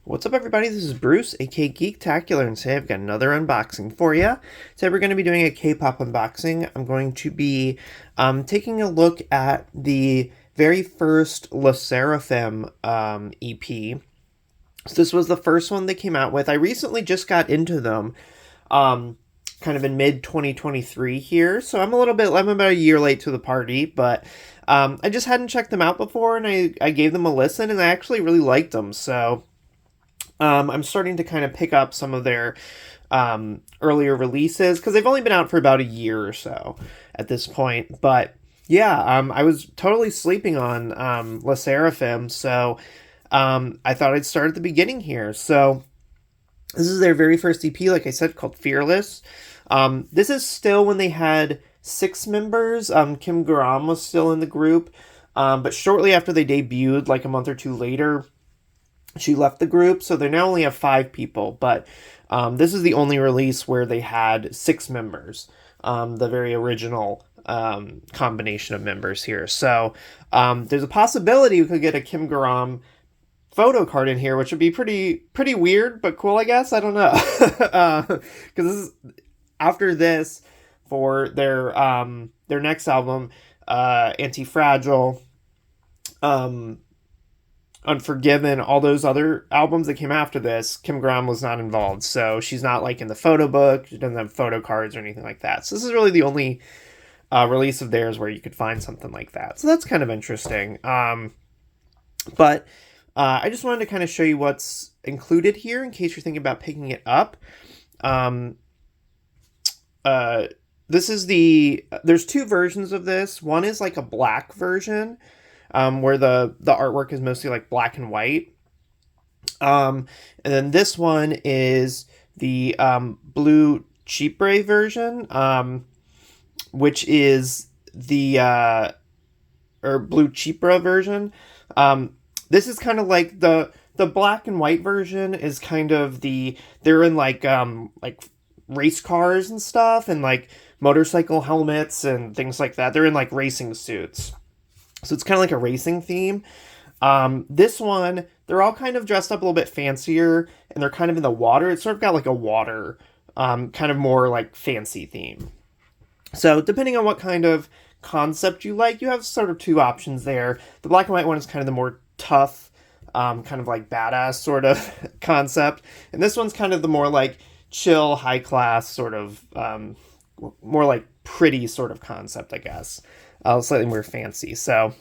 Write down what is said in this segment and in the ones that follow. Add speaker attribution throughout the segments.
Speaker 1: What's up, everybody? This is Bruce, aka Geektacular, and today I've got another unboxing for you. Today we're going to be doing a K-pop unboxing. I'm going to be taking a look at the very first SSERAFIM EP. So this was the first one they came out with. I recently just got into them, kind of in mid-2023 here, so I'm about a year late to the party, but I just hadn't checked them out before, and I gave them a listen, and I actually really liked them, so I'm starting to kind of pick up some of their earlier releases because they've only been out for about a year or so at this point. But yeah, I was totally sleeping on SSERAFIM, so I thought I'd start at the beginning here. So this is their very first EP, like I said, called Fearless. This is still when they had 6 members. Kim Garam was still in the group, but shortly after they debuted, like a month or two later, she left the group, so they now only have 5 people, but this is the only release where they had 6 members, the very original combination of members here. So there's a possibility we could get a Kim Garam photo card in here, which would be pretty weird, but cool, I guess. I don't know. Because this is after this, for their next album, Anti-Fragile, Unforgiven, all those other albums that came after this, Kim Garam was not involved. So she's not like in the photo book. She doesn't have photo cards or anything like that. So this is really the only release of theirs where you could find something like that. So that's kind of interesting. But I just wanted to kind of show you what's included here in case you're thinking about picking it up. This is there's 2 versions of this. One is like a black version, where the artwork is mostly like black and white. And then this one is the blue Chypre version, which is the or blue Chypre version. This is kind of like the black and white version is kind of they're in like race cars and stuff, and like motorcycle helmets and things like that. They're in like racing suits. So it's kind of like a racing theme. This one, they're all kind of dressed up a little bit fancier, and they're kind of in the water. It's sort of got like a water, kind of more like fancy theme. So depending on what kind of concept you like, you have sort of 2 options there. The black and white one is kind of the more tough, kind of like badass sort of concept. And this one's kind of the more like chill, high class sort of, more like pretty sort of concept, I guess. Slightly more fancy. So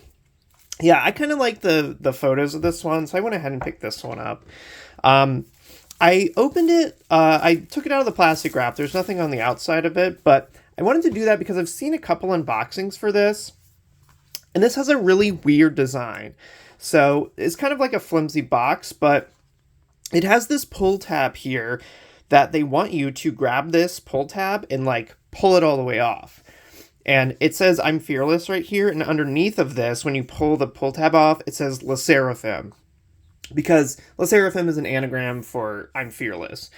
Speaker 1: yeah, I kind of like the photos of this one, so I went ahead and picked this one up. I opened it, I took it out of the plastic wrap. There's nothing on the outside of it, but I wanted to do that because I've seen a couple unboxings for this, and this has a really weird design. So it's kind of like a flimsy box, but it has this pull tab here that they want you to grab this pull tab and like pull it all the way off. And it says I'm Fearless right here, and underneath of this, when you pull the pull tab off, it says SSERAFIM, because SSERAFIM is an anagram for I'm Fearless.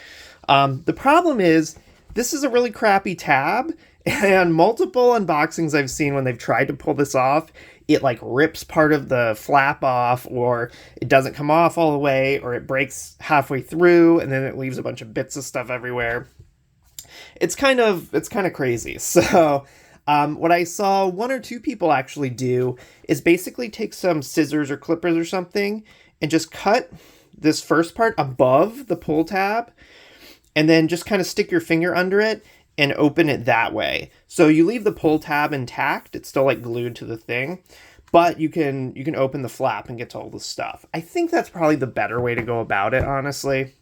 Speaker 1: The problem is, this is a really crappy tab, and multiple unboxings I've seen when they've tried to pull this off, it like rips part of the flap off, or it doesn't come off all the way, or it breaks halfway through, and then it leaves a bunch of bits of stuff everywhere. It's kind of crazy. So what I saw 1 or 2 people actually do is basically take some scissors or clippers or something and just cut this first part above the pull tab, and then just kind of stick your finger under it and open it that way. So you leave the pull tab intact. It's still like glued to the thing, but you can open the flap and get to all the stuff. I think that's probably the better way to go about it, honestly.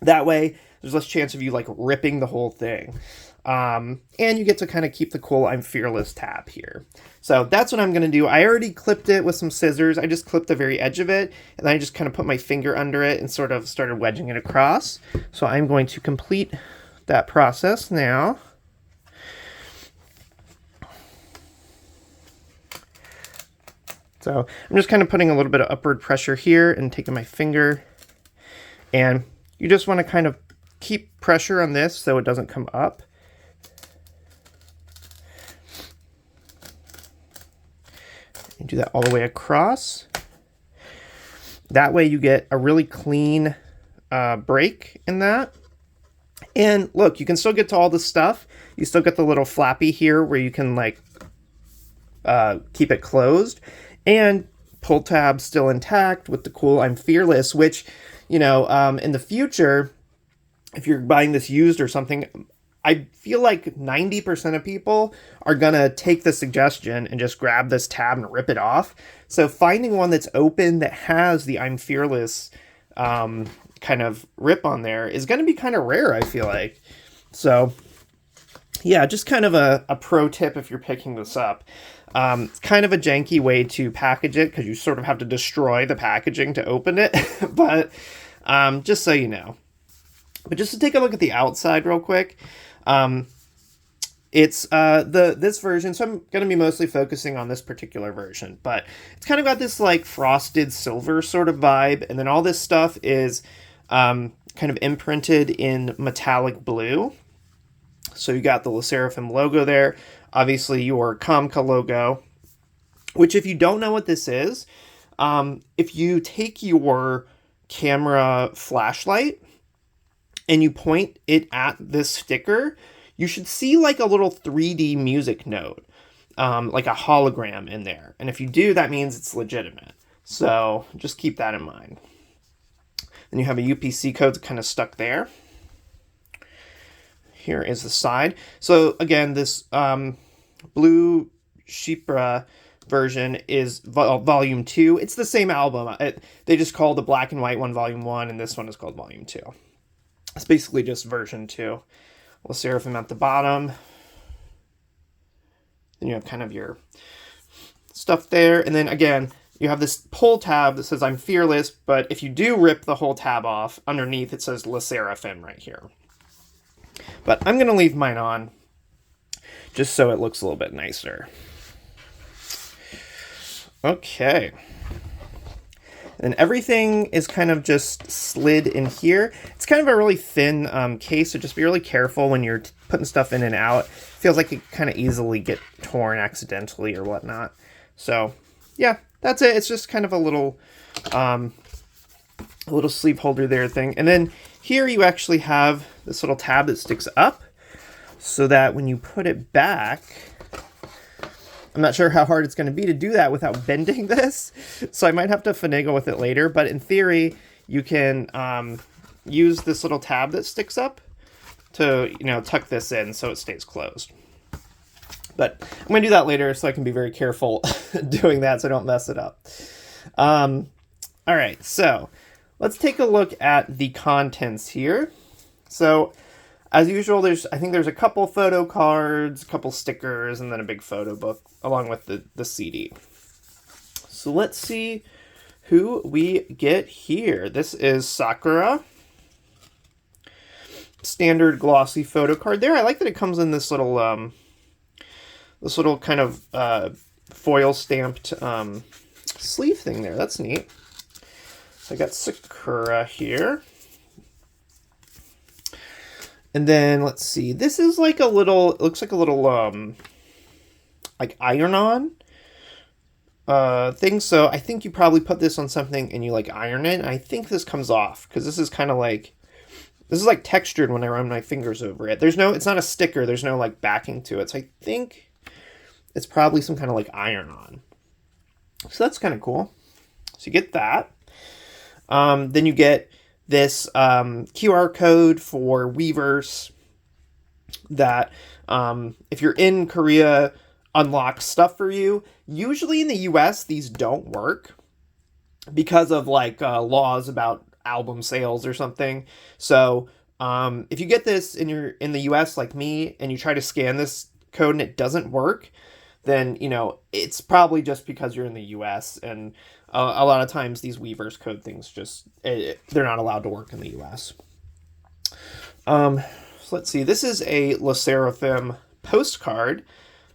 Speaker 1: That way there's less chance of you like ripping the whole thing. And you get to kind of keep the cool I'm Fearless tab here. So that's what I'm going to do. I already clipped it with some scissors. I just clipped the very edge of it, and then I just kind of put my finger under it and sort of started wedging it across. So I'm going to complete that process now. So I'm just kind of putting a little bit of upward pressure here and taking my finger, and you just want to kind of keep pressure on this so it doesn't come up. And do that all the way across. That way you get a really clean break in that. And look, you can still get to all the stuff. You still get the little flappy here where you can like keep it closed, and pull tab still intact with the cool I'm Fearless, which, you know, in the future, if you're buying this used or something, I feel like 90% of people are gonna take the suggestion and just grab this tab and rip it off. So finding one that's open that has the I'm Fearless kind of rip on there is gonna be kind of rare, I feel like. So yeah, just kind of a pro tip if you're picking this up. It's kind of a janky way to package it because you sort of have to destroy the packaging to open it, but just so you know. But just to take a look at the outside real quick, it's this version, so I'm going to be mostly focusing on this particular version, but it's kind of got this like frosted silver sort of vibe, and then all this stuff is kind of imprinted in metallic blue. So you got the SSERAFIM logo there, obviously your Comca logo, which if you don't know what this is, if you take your camera flashlight and you point it at this sticker, you should see like a little 3D music note, like a hologram in there. And if you do, that means it's legitimate. So just keep that in mind. Then you have a UPC code kind of stuck there. Here is the side. So again, this blue Chypre version is volume 2. It's the same album. They just call the black and white one volume 1, and this one is called volume 2. It's basically just version 2. SSERAFIM at the bottom. Then you have kind of your stuff there. And then again, you have this pull tab that says I'm Fearless, but if you do rip the whole tab off, underneath it says SSERAFIM right here. But I'm going to leave mine on just so it looks a little bit nicer. Okay. And everything is kind of just slid in here. It's kind of a really thin case, so just be really careful when you're putting stuff in and out. It feels like it kind of easily get torn accidentally or whatnot. So, yeah, that's it. It's just kind of a little sleeve holder there thing. And then here you actually have this little tab that sticks up so that when you put it back, I'm not sure how hard it's going to be to do that without bending this, so I might have to finagle with it later, but in theory, you can use this little tab that sticks up to, you know, tuck this in so it stays closed. But I'm going to do that later so I can be very careful doing that so I don't mess it up. All right, so let's take a look at the contents here. So, as usual, I think there's a couple photo cards, a couple stickers, and then a big photo book along with the CD. So let's see who we get here. This is Sakura. Standard glossy photo card there. I like that it comes in this little kind of foil stamped sleeve thing there. That's neat. So I got Sakura here. And then let's see. This is like it looks like a little like iron-on thing. So I think you probably put this on something and you like iron it. And I think this comes off because this is kind of like, this is like textured when I run my fingers over it. It's not a sticker. There's no like backing to it. So I think it's probably some kind of like iron-on. So that's kind of cool. So you get that. Then you get this QR code for Weverse that if you're in Korea, unlocks stuff for you. Usually in the US, these don't work because of like laws about album sales or something. So if you get this and you're in the US like me and you try to scan this code and it doesn't work, then, you know, it's probably just because you're in the US, and a lot of times these Weverse code things they're not allowed to work in the US. So let's see. This is a SSERAFIM postcard.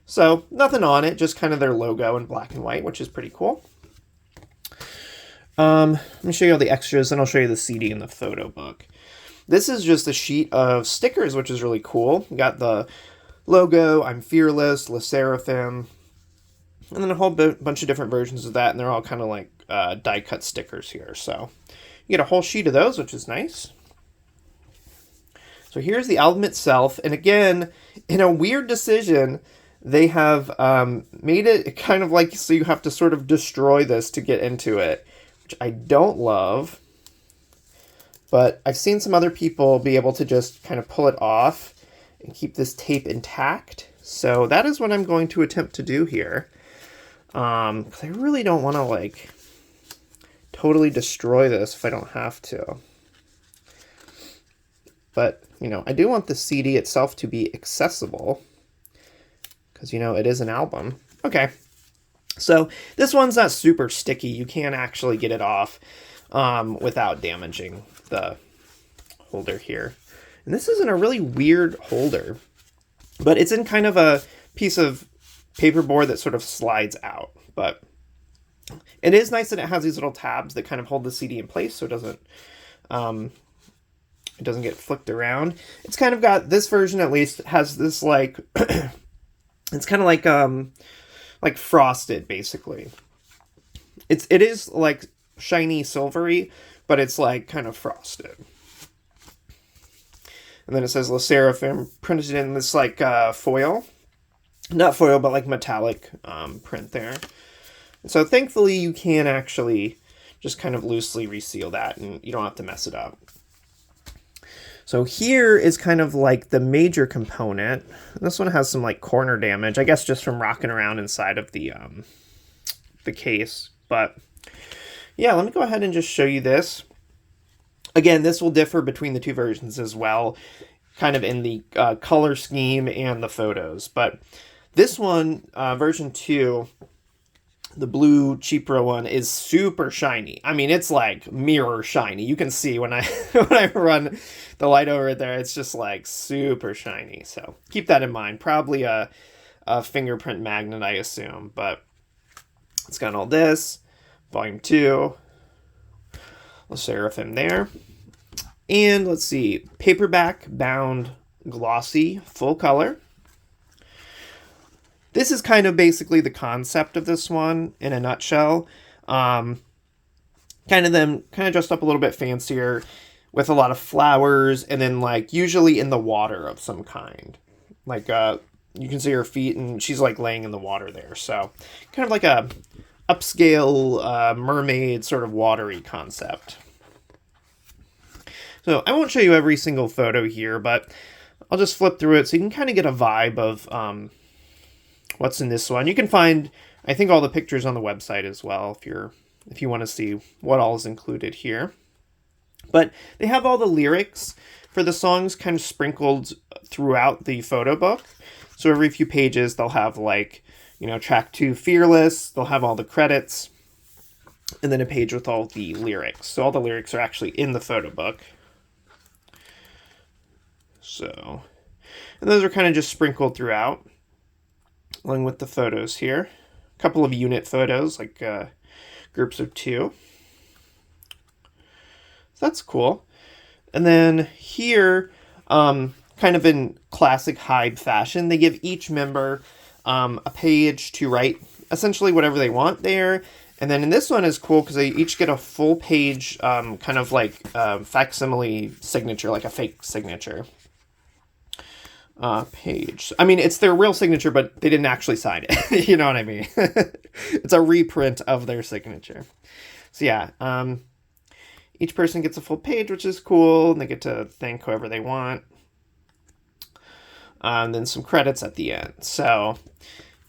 Speaker 1: So nothing on it, just kind of their logo in black and white, which is pretty cool. Let me show you all the extras, and I'll show you the CD and the photo book. This is just a sheet of stickers, which is really cool. You got the logo, I'm Fearless, SSERAFIM, and then a whole bunch of different versions of that, and they're all kind of like die-cut stickers here. So You get a whole sheet of those, which is nice. So here's the album itself. And again, in a weird decision, they have made it kind of like so you have to sort of destroy this to get into it, which I don't love. But I've seen some other people be able to just kind of pull it off and keep this tape intact. So that is what I'm going to attempt to do here. Because I really don't want to, like, totally destroy this if I don't have to. But, you know, I do want the CD itself to be accessible. Because, you know, it is an album. Okay. So this one's not super sticky. You can actually get it off without damaging the holder here. And this is in a really weird holder. But it's in kind of a piece of paperboard that sort of slides out. But it is nice that it has these little tabs that kind of hold the CD in place so it doesn't get flicked around. It's kind of got, this version at least has this like it's kind of like frosted basically. It is like shiny silvery, but it's like kind of frosted. And then it says SSERAFIM printed in this like foil. Not foil, but like metallic print there. And so thankfully you can actually just kind of loosely reseal that and you don't have to mess it up. So here is kind of like the major component. This one has some like corner damage, I guess just from rocking around inside of the case. But yeah, let me go ahead and just show you this. Again, this will differ between the two versions as well, kind of in the color scheme and the photos. But this one, version 2, the blue Chypre one, is super shiny. I mean, it's like mirror shiny. You can see when I when I run the light over it there, it's just like super shiny. So keep that in mind. Probably a fingerprint magnet, I assume. But it's got all this. Volume 2. SSERAFIM there. And let's see. Paperback bound glossy full color. This is kind of basically the concept of this one in a nutshell. Kind of dressed up a little bit fancier with a lot of flowers and then like usually in the water of some kind. Like you can see her feet and she's like laying in the water there. So kind of like a upscale mermaid sort of watery concept. So I won't show you every single photo here, but I'll just flip through it so you can kind of get a vibe of what's in this one. You can find, I think, all the pictures on the website as well if you want to see what all is included here. But they have all the lyrics for the songs kind of sprinkled throughout the photo book. So every few pages they'll have like, you know, track 2 Fearless, they'll have all the credits, and then a page with all the lyrics. So all the lyrics are actually in the photo book. So, and those are kind of just sprinkled throughout, along with the photos here. A couple of unit photos, like groups of 2. So that's cool. And then here, kind of in classic Hyde fashion, they give each member a page to write essentially whatever they want there. And then in this one is cool because they each get a full page, kind of like facsimile signature, like a fake signature. Page. I mean, it's their real signature, but they didn't actually sign it. You know what I mean? It's a reprint of their signature. So yeah, each person gets a full page, which is cool, and they get to thank whoever they want. And then some credits at the end. So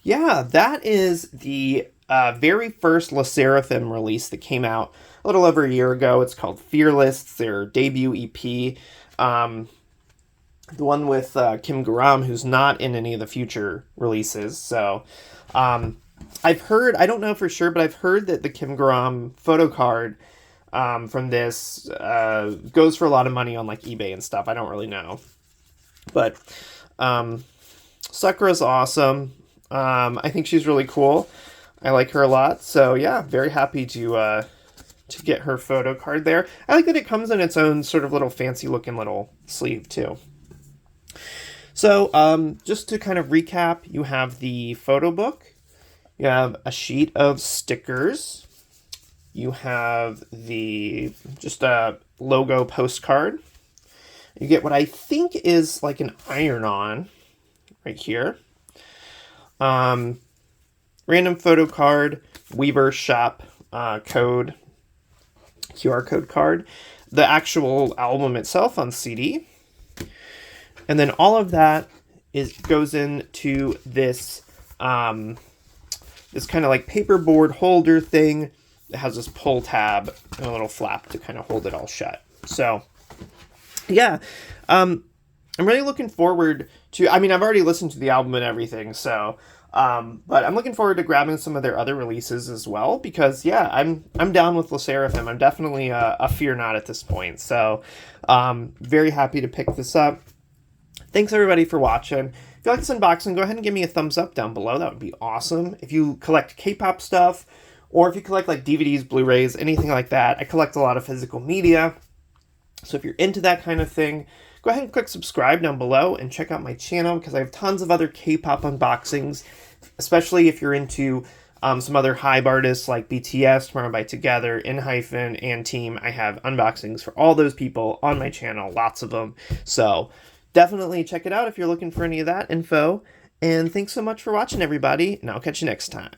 Speaker 1: yeah, that is the very first SSERAFIM release that came out a little over a year ago. It's called Fearless. It's their debut EP. The one with Kim Garam, who's not in any of the future releases. So I've heard, I don't know for sure, but I've heard that the Kim Garam photo card from this goes for a lot of money on like eBay and stuff. I don't really know. But Sakura's awesome. I think she's really cool. I like her a lot. So yeah, very happy to get her photo card there. I like that it comes in its own sort of little fancy looking little sleeve too. So, just to kind of recap, you have the photo book, you have a sheet of stickers, You have just a logo postcard. You get what I think is like an iron-on right here. Random photo card, Weaver Shop code, QR code card, the actual album itself on CD, and then all of that goes into this this kind of like paperboard holder thing that has this pull tab and a little flap to kind of hold it all shut. So yeah, I'm really looking forward to, I mean, I've already listened to the album and everything, so but I'm looking forward to grabbing some of their other releases as well, because yeah, I'm down with SSERAFIM. I'm definitely a Fear Not at this point, so very happy to pick this up. Thanks everybody for watching. If you like this unboxing, go ahead and give me a thumbs up down below. That would be awesome. If you collect K-pop stuff, or if you collect like DVDs, Blu-rays, anything like that, I collect a lot of physical media. So if you're into that kind of thing, go ahead and click subscribe down below and check out my channel, because I have tons of other K-pop unboxings, especially if you're into some other HYBE artists like BTS, Tomorrow by Together, ENHYPEN, and Team. I have unboxings for all those people on my channel, lots of them. So definitely check it out if you're looking for any of that info. And thanks so much for watching, everybody, and I'll catch you next time.